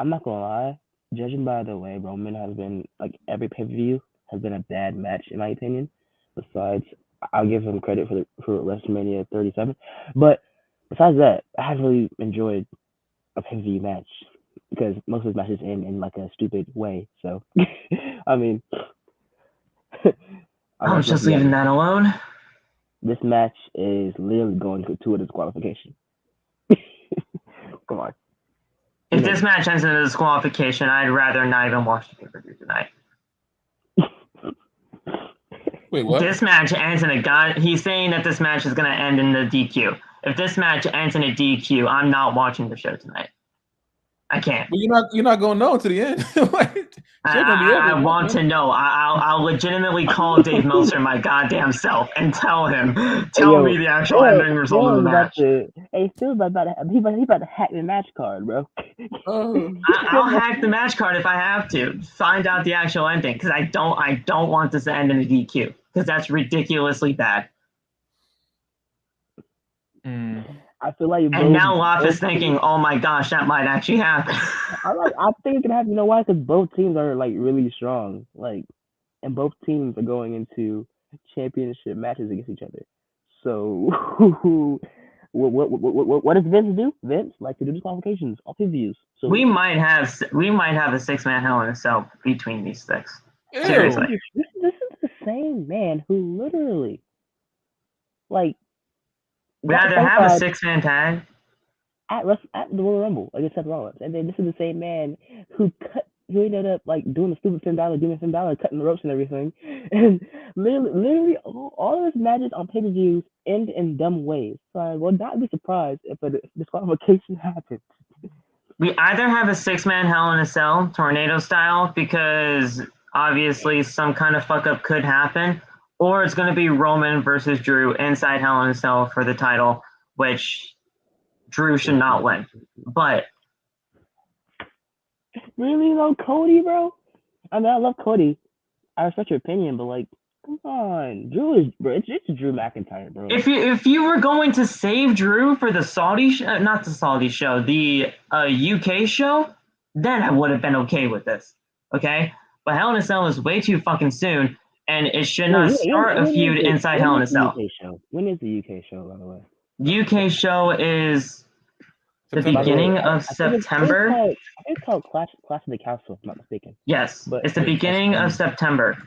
not gonna lie. Judging by the way Roman has been, like, every pay-per-view has been a bad match in my opinion. Besides, I'll give him credit for WrestleMania 37, but besides that, I haven't really enjoyed a pay-per-view match because most of his matches end in like a stupid way. So, I mean. I was just leaving that alone. This match is literally going to a disqualification. Come on. If this match ends in a disqualification, I'd rather not even watch the pay-per-view tonight. Wait, what? This match ends in a he's saying that this match is going to end in the DQ. If this match ends in a DQ, I'm not watching the show tonight. I can't. Well, you're not going to know to the end. I want to know. I'll legitimately call Dave Meltzer my goddamn self and tell me the actual ending result of the match. He's about to hack the match card, bro. I'll hack the match card if I have to find out the actual ending because I don't want this to end in a DQ because that's ridiculously bad. I feel like and now Lop is thinking, oh my gosh, that might actually happen. I think it can happen. You know why? Because both teams are like really strong. Like, and both teams are going into championship matches against each other. So, what does Vince do? Vince likes to do disqualifications off his views. So we might have a 6-man Hell in a Cell between these six. Seriously, this is the same man who literally, like. We either have a 6-man tag at the Royal Rumble against Seth Rollins, and then this is the same man who ended up like doing the stupid Finn Balor, cutting the ropes and everything, and literally all of his matches on pay-per-views end in dumb ways. So I will not be surprised if a disqualification happens. We either have a 6-man Hell in a Cell, tornado style, because obviously some kind of fuck up could happen. Or it's going to be Roman versus Drew inside Hell in a Cell for the title, which Drew should not win. But really though, Cody, bro. I mean, I love Cody. I respect your opinion, but like, come on, Drew is bro. It's Drew McIntyre, bro. If you were going to save Drew for the Saudi not the Saudi show, the UK show, then I would have been okay with this. Okay, but Hell in a Cell is way too fucking soon. And it should not start a feud inside Hell in a Cell. When is the UK show, by the way? UK show is The September. beginning of I think September. I think it's called Clash of the Council, if I'm not mistaken. Yes, But it's the beginning of September.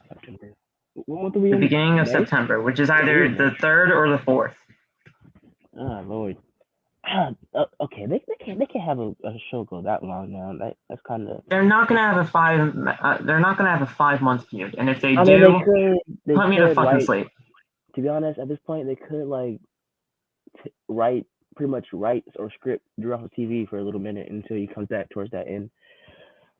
September. What month are we The in? beginning of May? September, which is either the 3rd or the 4th. Oh Lord. Okay, they can't have a show go that long now. That's kind of. They're not gonna have a 5. They're not gonna have a 5-month feud, and if they I do, mean, they put me could to fucking like, sleep. to be honest, at this point, they could like pretty much write or script Drew off of TV for a little minute until he comes back towards that end.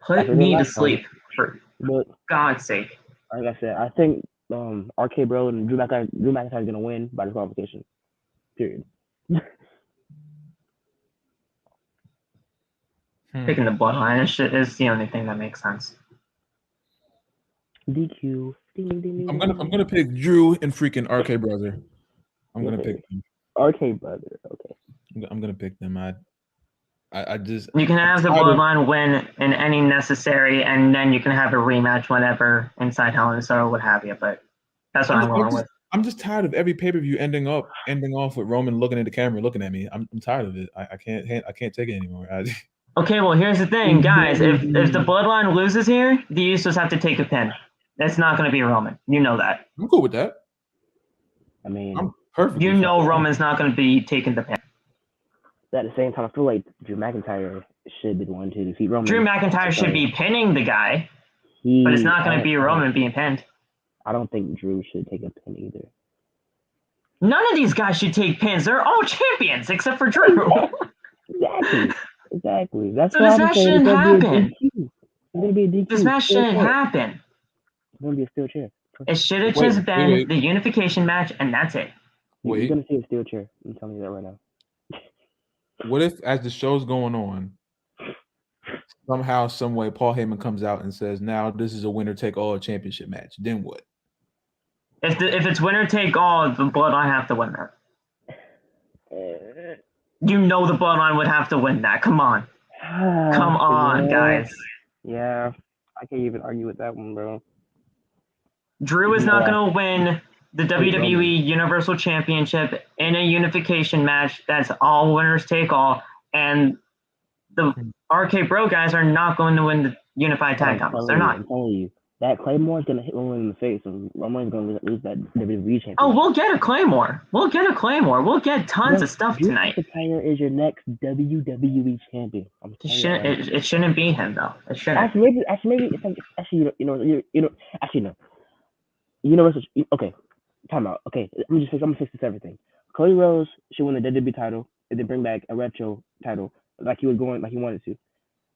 Put me to sleep, for But God's sake. like I said, I think RK-Bro and Drew McIntyre is gonna win by disqualification. Period. Picking the Bloodline is the only thing that makes sense. DQ. Ding, ding, ding, I'm ding. gonna pick Drew and freaking RK brother. I'm gonna pick them. RK brother. Okay. I'm gonna pick them. I just You can have the Bloodline win in any necessary, and then you can have a rematch whenever inside Hell in a Cell or what have you. But that's what I'm going with. I'm just tired of every pay-per-view ending off with Roman looking at the camera, looking at me. I'm tired of it. I can't take it anymore. Okay, well here's the thing, guys. If the Bloodline loses here, the Usos have to take a pin. It's not going to be Roman. You know that. I'm cool with that. I mean, I'm perfect. You know Roman's not going to be taking the pin. At the same time, I feel like Drew McIntyre should be the one to defeat Roman. Drew McIntyre should be pinning the guy, but it's not going to be Roman being pinned. I don't think Drew should take a pin either. None of these guys should take pins. They're all champions except for Drew. Exactly. That's so why this match shouldn't happen. It's gonna be a DQ. This match shouldn't happen. It's gonna be a steel chair. It should have just been the unification match, and that's it. You're gonna see a steel chair. I'm telling you that right now. What if, as the show's going on, somehow, some way, Paul Heyman comes out and says, "Now this is a winner-take-all championship match." Then what? If it's winner take all, the Bloodline have to win that. You know the Bloodline would have to win that. Come on. Come on, guys. Yeah, I can't even argue with that one, bro. Drew is not going to win the WWE Universal Championship in a unification match. That's all winners take all. And the RK-Bro guys are not going to win the unified tag titles. They're not. I'm telling you. That Claymore is going to hit Roman in the face, and Roman's going to lose that WWE championship. Oh, we'll get a Claymore. We'll get tons of stuff tonight. Drew McIntyre is your next WWE champion. It shouldn't be him though. It shouldn't. Actually, no. Universal. Okay, time out. Okay, I'm gonna fix this everything. Cody Rhodes should win the WWE title and then bring back a retro title like he wanted to.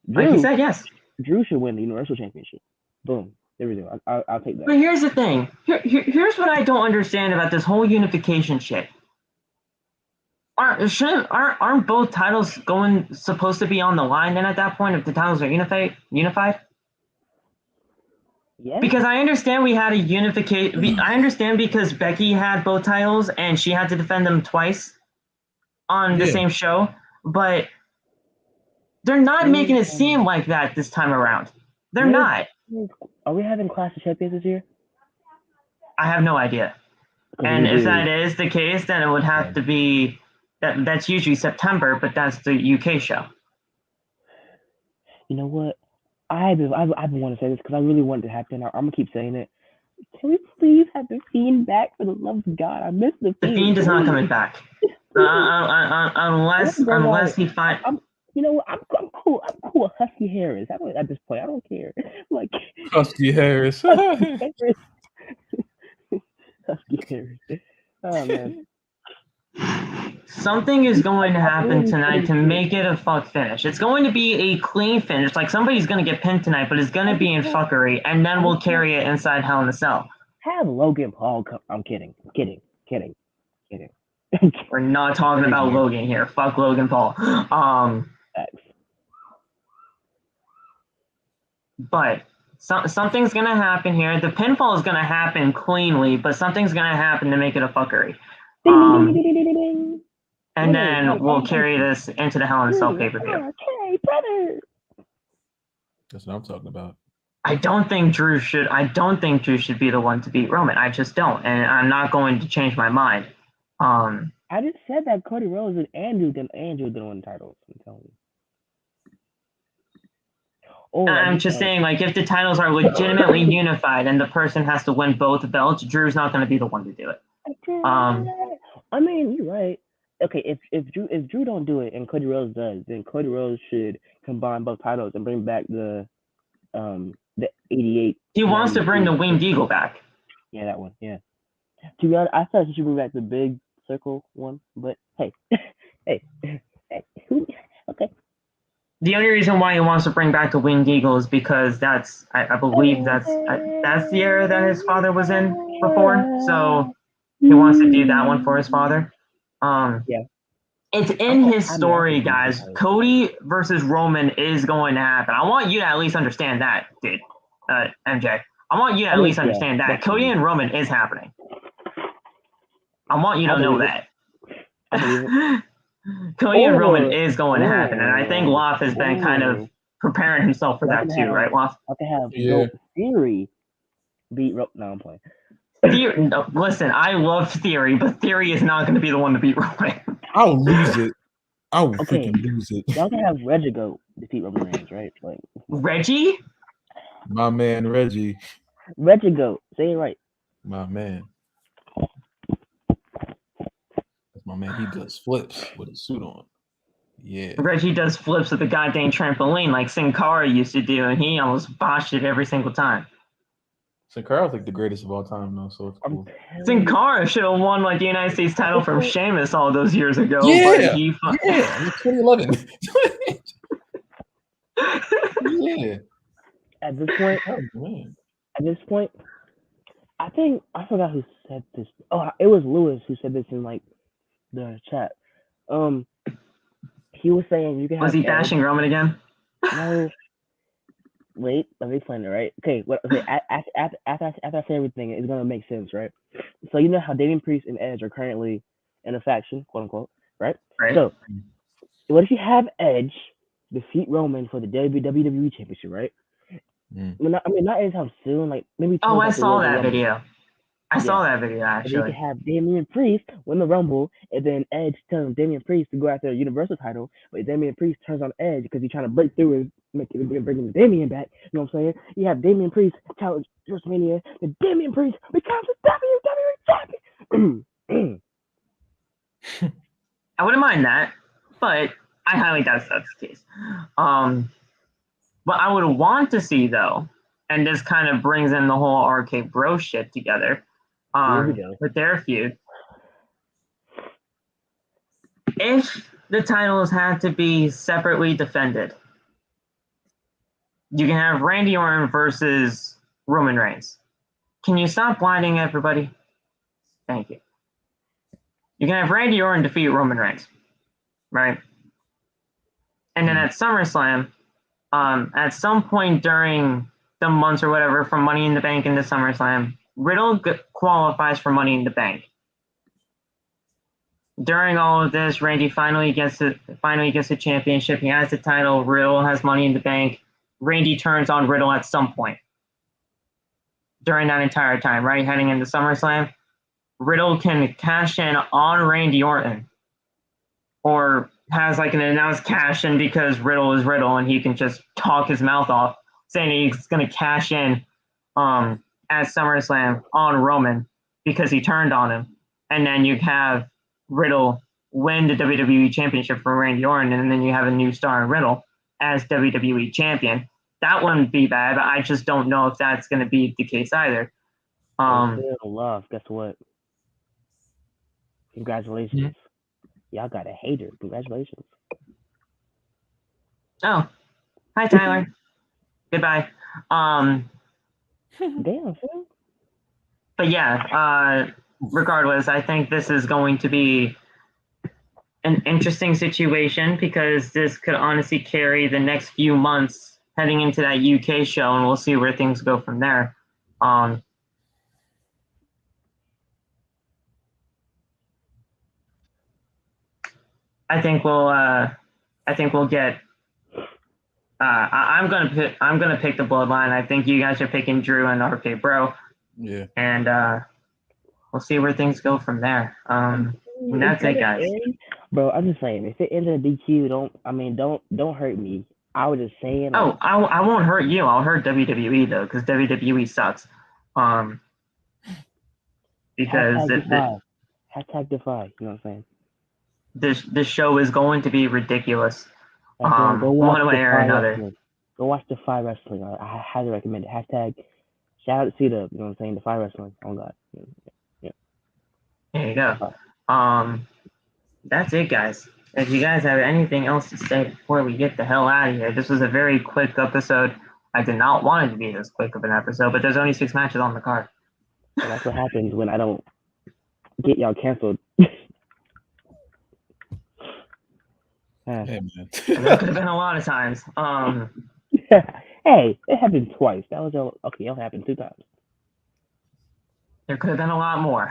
Like he said, yes. Drew should win the Universal Championship. Boom. There we go. I'll take that. But here's the thing. Here's what I don't understand about this whole unification shit. Aren't both titles supposed to be on the line then at that point if the titles are unified? Yeah. Because I understand we had a unification. I understand because Becky had both titles and she had to defend them twice on the same show, but they're not making it seem like that this time around. They're not. Are we having Clash of Champions this year? I have no idea. And if that is the case, then it would have to be that's usually September, but that's the UK show. You know what? I've been wanting to say this because I really want it to happen. I'm gonna keep saying it. Can we please have the Fiend back for the love of God? I miss the Fiend. The Fiend is not coming back unless he finds. You know what? I'm cool. I'm cool with Husky Harris. At this point, I don't care. Like Husky Harris. Husky Harris. Oh man. Something is going to happen tonight to make it a fuck finish. It's going to be a clean finish. Like somebody's going to get pinned tonight, but it's going to be in fuckery, and then we'll carry it inside Hell in a Cell. Have Logan Paul come. I'm kidding. We're not talking about Logan here. Fuck Logan Paul. But something's going to happen here. The pinfall is going to happen cleanly, but something's going to happen to make it a fuckery. And then we'll carry this into the Hell in a Cell pay-per-view. Okay, brother. That's what I'm talking about. I don't think Drew should be the one to beat Roman. I just don't, and I'm not going to change my mind. I just said that Cody Rhodes and Andrew gonna win titles. I'm telling you. Oh, I'm just saying, like, if the titles are legitimately unified and the person has to win both belts, Drew's not going to be the one to do it. I mean, you're right. Okay, if Drew don't do it and Cody Rhodes does, then Cody Rhodes should combine both titles and bring back the 88. He wants to bring the Winged Eagle back. Yeah, that one. Yeah. To be honest, I thought he should bring back the big circle one, but hey, hey, okay. The only reason why he wants to bring back the Winged Eagle is because I believe that's the era that his father was in before, so he wants to do that one for his father. Yeah. It's in his story, guys. Cody versus Roman is going to happen. I want you to at least understand that, dude. MJ. I want you to at least understand that. Cody and Roman is happening. I want you to know that. Cody and Roman is going to happen, and I think Loft has been kind of preparing himself for that too, right, Loft? I can have Theory beat Roman. No, I'm playing. Theory, no, listen, I love Theory, but Theory is not going to be the one to beat Roman. I'll lose it. I'll freaking lose it. Y'all can have Reggie go defeat Roman Reigns, right? Like Reggie? My man, Reggie. Reggie go. Say it right. My man. That's my man. He does flips with a suit on. Yeah. Reggie does flips with a goddamn trampoline like Sin Cara used to do, and he almost botched it every single time. Sin Cara's like the greatest of all time, though, so it's cool. Sin Cara should have won like the United States title from Sheamus all those years ago. Yeah, but yeah, 2011. Yeah. At this point, I think I forgot who said this. Oh, it was Lewis who said this in like the chat. He was saying you can have. Was he bashing Roman again? No. Wait, let me explain it, right? Okay, after I say everything, it's gonna make sense, right? So you know how Damian Priest and Edge are currently in a faction, quote unquote, right? Right. So what if you have Edge defeat Roman for the WWE Championship, right? Not anytime soon, like maybe. Oh, I saw that video. I saw that video actually. And you can have Damian Priest win the Rumble, and then Edge tells Damian Priest to go after the Universal title, but Damian Priest turns on Edge because he's trying to break through and bring Damian back. You know what I'm saying? You have Damian Priest challenge WrestleMania, and Damian Priest becomes the WWE champion. I wouldn't mind that, but I highly doubt that's the case. What I would want to see though, and this kind of brings in the whole RK-Bro shit together. With their feud. If the titles had to be separately defended, you can have Randy Orton versus Roman Reigns. Can you stop blinding everybody? Thank you. You can have Randy Orton defeat Roman Reigns, right? And then at SummerSlam, at some point during the months or whatever from Money in the Bank into SummerSlam, Riddle qualifies for Money in the Bank. During all of this, Randy finally gets the championship. He has the title. Riddle has Money in the Bank. Randy turns on Riddle at some point during that entire time, right? Heading into SummerSlam, Riddle can cash in on Randy Orton, or has like an announced cash in because Riddle is Riddle and he can just talk his mouth off, saying he's going to cash in at SummerSlam on Roman because he turned on him. And then you have Riddle win the WWE Championship for Randy Orton, and then you have a new star in Riddle as WWE Champion. That wouldn't be bad, but I just don't know if that's going to be the case either. Love, guess what? Congratulations. Mm-hmm. Y'all got a hater. Congratulations. Oh, hi, Tyler. Goodbye. Damn. But yeah, regardless, I think this is going to be an interesting situation because this could honestly carry the next few months heading into that UK show, and we'll see where things go from there. I think we'll get. I'm gonna pick the Bloodline. I think you guys are picking Drew and RK-Bro. Yeah. And we'll see where things go from there. And that's it, guys. Bro, I'm just saying, if it ends in a DQ, don't hurt me. I was just saying. Oh, I won't hurt you. I'll hurt WWE though, because WWE sucks. Because hashtag defy. You know what I'm saying? This show is going to be ridiculous. Go watch one way or another. Wrestling. Go watch Defy Wrestling. I highly recommend it. Hashtag shout out to C-Dub. You know what I'm saying? Defy Wrestling. Oh God. Yeah. There you go. That's it, guys. If you guys have anything else to say before we get the hell out of here, this was a very quick episode. I did not want it to be this quick of an episode, but there's only 6 matches on the card. And that's what happens when I don't get y'all canceled. Hey, man. That could have been a lot of times. Hey, it happened twice. That was okay. It happened 2 times. There could have been a lot more.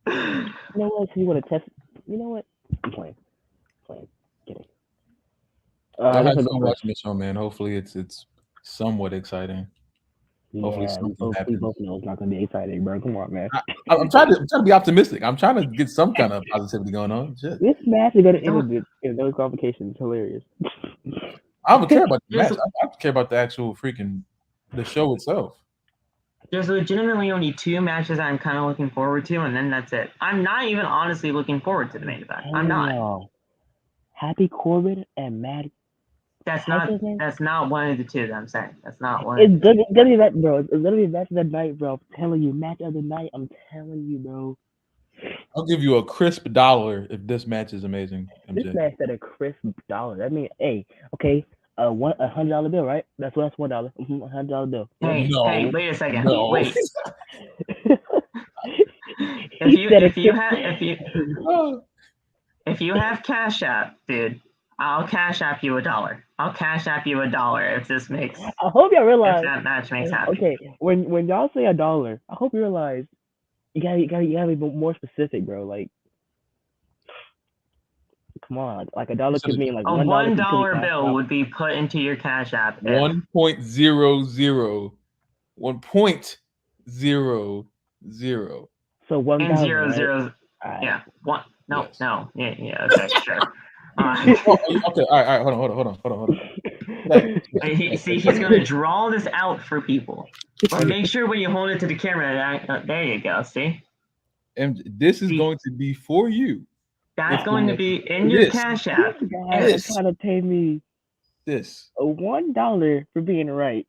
You know what? If you want to test, you know what? I'm playing. Kidding. I had fun watching the show, man. Hopefully, it's somewhat exciting. Hopefully, something happens. We both know it's not going to be exciting, bro. Come on, man. I'm trying to be optimistic. I'm trying to get some kind of positivity going on. Shit. This match is going to end in those complications. Hilarious. I don't care about the match. I care about the actual freaking the show itself. There's legitimately only 2 matches I'm kind of looking forward to, and then that's it. I'm not even honestly looking forward to the main event. I'm not. Happy Corbin and Mad. That's not one of the 2 that I'm saying. That's not one. It's gonna be that, bro. It's gonna be match of the night, bro. I'm telling you, match of the night. I'm telling you, bro. I'll give you a crisp $1 if this match is amazing. MJ. This match at a crisp $1. I mean, hey, okay. $100 bill, right? That's $1. $100 bill. Hey, wait a second. No. Wait. if you have Cash App, dude, I'll Cash App you $1. I'll Cash App you $1 if this makes. I hope y'all realize if that match makes happen. Okay, when y'all say $1, I hope you realize you gotta be more specific, bro. Like, come on, like $1 could mean like a $1 bill would be put into your Cash App. 1.00. 1.00. So 1,000. Yeah. One. No. Yes. No. Yeah. Okay. Sure. Okay. All right. Hold on. See, he's gonna draw this out for people. But make sure when you hold it to the camera, there you go. See. And this is going to be for you. That's going to be in your Cash App. This guy trying to pay me this a $1 for being right.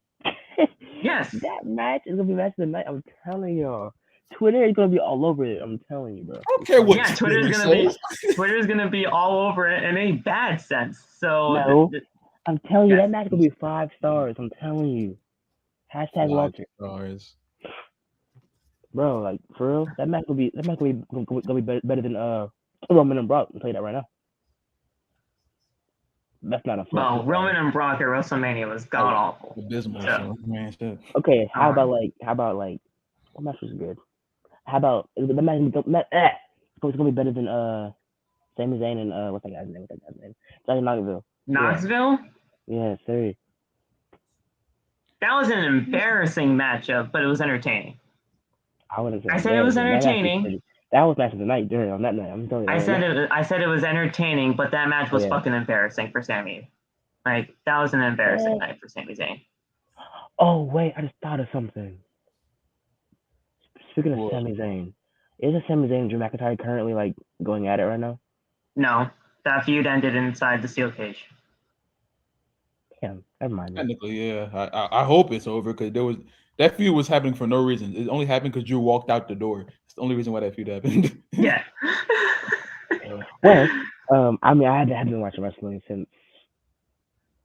Yes. That match is gonna be match of the night. I'm telling y'all. Twitter is gonna be all over it. I'm telling you, bro. I don't care what. Yeah, Twitter's gonna be all over it in a bad sense. So no, I'm telling you, that match is gonna be 5 stars. I'm telling you. Hashtag Walter. Stars. Bro, like for real, that match will be better than Roman and Brock. I'll tell you that right now. That's not a flash. Well, Roman and Brock at WrestleMania was god awful. Abysmal. So. Okay, how about what match was good? How about the match? It's gonna be better than Sami Zayn and what's that guy's name? Johnny Knoxville. Knoxville? Yeah, sorry. That was an embarrassing matchup, but it was entertaining. I said it was entertaining. That was match of the night, during on that night. I'm telling you. I said it was entertaining, but that match was fucking embarrassing for Sami. Like that was an embarrassing night for Sami Zayn. Oh wait, I just thought of something. Speaking of Sami Zayn, isn't Sami Zayn and Drew McIntyre currently like going at it right now? No, that feud ended inside the steel cage. Damn, never mind. Technically, yeah. I hope it's over because that feud was happening for no reason. It only happened because Drew walked out the door. It's the only reason why that feud happened. Yeah. Well, I mean, I haven't been watching wrestling since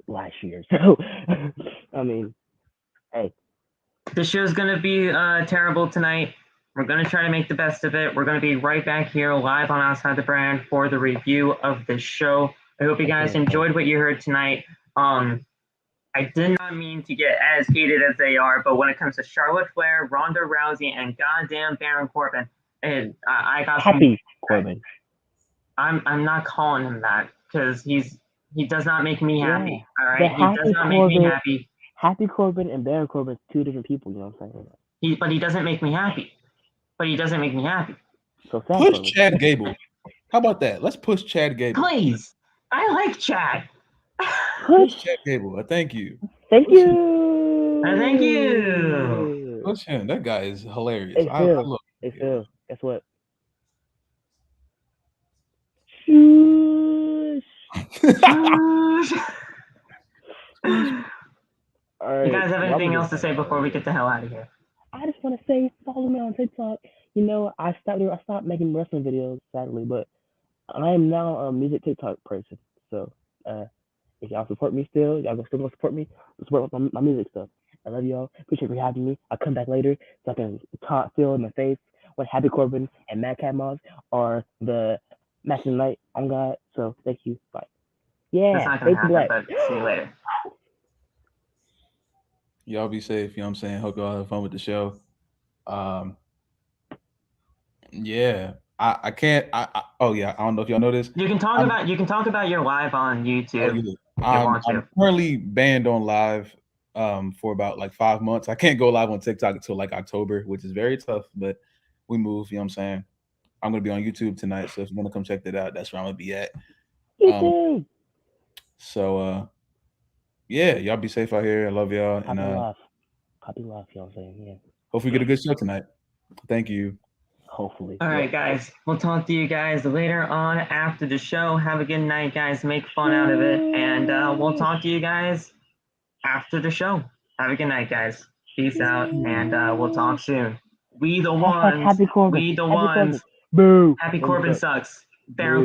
last year, so I mean, hey. The show's gonna be terrible tonight. We're gonna try to make the best of it. We're gonna be right back here live on Outside the Brand for the review of the show. I hope you guys enjoyed what you heard tonight. I did not mean to get as heated as they are, but when it comes to Charlotte Flair, Ronda Rousey, and goddamn Baron Corbin, I got happy Corbin. I'm not calling him that because he does not make me happy. All right, he does not make me happy. Happy Corbin and Baron Corbin, 2 different people. You know what I'm saying? But he doesn't make me happy. So Push Corbin. Chad Gable. How about that? Let's push Chad Gable. Please. I like Chad. Push Chad Gable. Thank you. Thank Push you. Thank you. Push him. That guy is hilarious. Hey I Phil. love Hey him. Phil. Guess what? Shush. All right. You guys have well, anything I'm else to just- say before we get the hell out of here? I just want to say, follow me on TikTok. You know, I stopped making wrestling videos, sadly, but I am now a music TikTok person. So, if y'all support me still, y'all still gonna support me, support my music stuff. I love y'all. Appreciate you having me. I'll come back later so I can taunt Phil in the face when Happy Corbin and Madcap Moss are the match of the night on God. So, thank you. Bye. That's Yeah, not gonna thank you, happen, Black. but see you later. Y'all be safe. You know what I'm saying? Hope y'all have fun with the show. Yeah. I can't. Oh yeah. I don't know if y'all know this. You can talk about your live on YouTube. Oh, yeah. want to. I'm currently banned on live for about like 5 months. I can't go live on TikTok until like October, which is very tough, but we move, you know what I'm saying? I'm gonna be on YouTube tonight, so if you want to come check that out, that's where I'm gonna be at. YouTube. So yeah, y'all be safe out here. I love y'all. Copy And love. Copy love, you know what I'm saying? Yeah. hopefully we get a good show tonight. Thank you. Hopefully. All right, guys. We'll talk to you guys later on after the show. Have a good night, guys. Make fun out of it. And we'll talk to you guys after the show. Have a good night, guys. Peace out. And we'll talk soon. We the ones. Happy Corbin. We the Happy ones. Corbin. Boo. Happy Corbin sucks. Baron